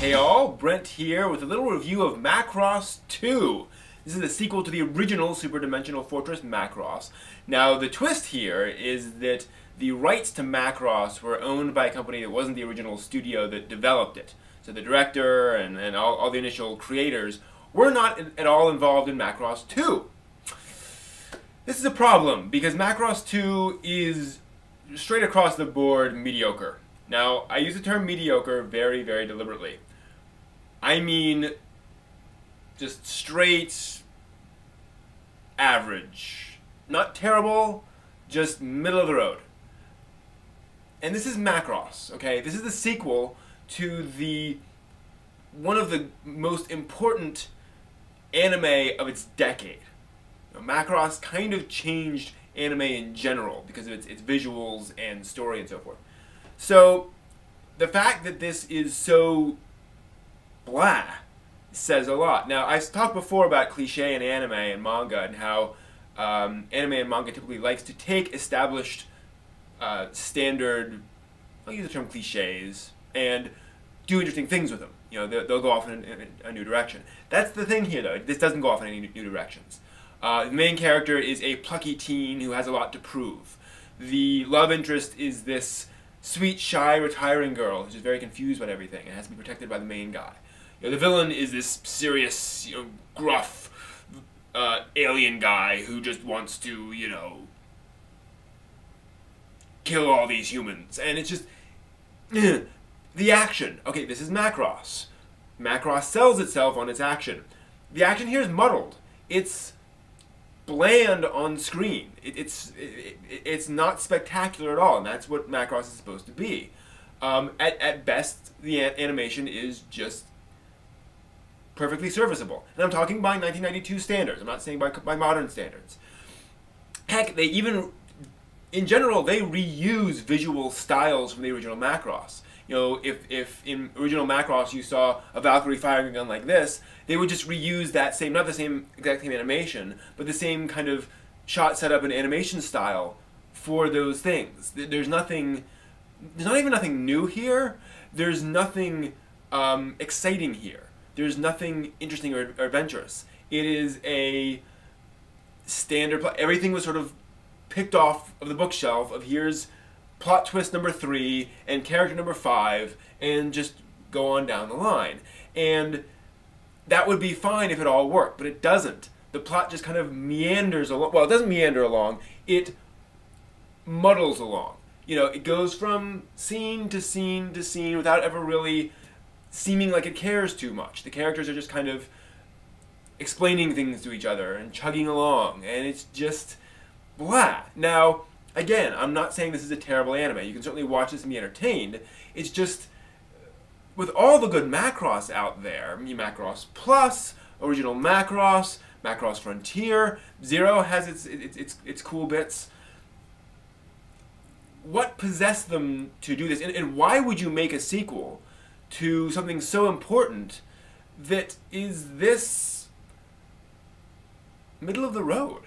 Hey all, Brent here with a little review of Macross II. This is the sequel to the original Super Dimensional Fortress Macross. Now the twist here is that the rights to Macross were owned by a company that wasn't the original studio that developed it. So the director and all the initial creators were not at all involved in Macross II. This is a problem because Macross II is straight across the board mediocre. Now, I use the term mediocre very, very deliberately. I mean just straight average. Not terrible, just middle of the road. And this is Macross, okay? This is the sequel to one of the most important anime of its decade. Macross kind of changed anime in general because of its visuals and story and so forth. So, the fact that this is so blah says a lot. Now, I've talked before about cliche in anime and manga and how anime and manga typically likes to take established standard, I'll use the term cliches, and do interesting things with them. You know, they'll go off in a new direction. That's the thing here, though. This doesn't go off in any new directions. The main character is a plucky teen who has a lot to prove. The love interest is this sweet, shy, retiring girl who's just very confused about everything and has to be protected by the main guy. You know, the villain is this serious, gruff alien guy who just wants to, kill all these humans. And it's just the action. Okay, this is Macross. Macross sells itself on its action. The action here is muddled. It's bland on screen. It's not spectacular at all, and that's what Macross is supposed to be. At best, the animation is just perfectly serviceable. And I'm talking by 1992 standards. I'm not saying by modern standards. Heck, they even, in general, they reuse visual styles from the original Macross. If in original Macross you saw a Valkyrie firing a gun like this, they would just reuse that same, not the exact same animation, but the same kind of shot setup and animation style for those things. There's not even nothing new here. There's nothing exciting here. There's nothing interesting or adventurous. It is a standard plot. Everything was sort of picked off of the bookshelf of here's plot twist number 3 and character number 5 and just go on down the line. And that would be fine if it all worked, but it doesn't. The plot just kind of meanders along. Well, it doesn't meander along. It muddles along. It goes from scene to scene to scene without ever really seeming like it cares too much. The characters are just kind of explaining things to each other and chugging along, and it's just blah. Now, again, I'm not saying this is a terrible anime. You can certainly watch this and be entertained. It's just, with all the good Macross out there, Macross Plus, Original Macross, Macross Frontier, Zero has its cool bits. What possessed them to do this? And why would you make a sequel to something so important that is this middle of the road?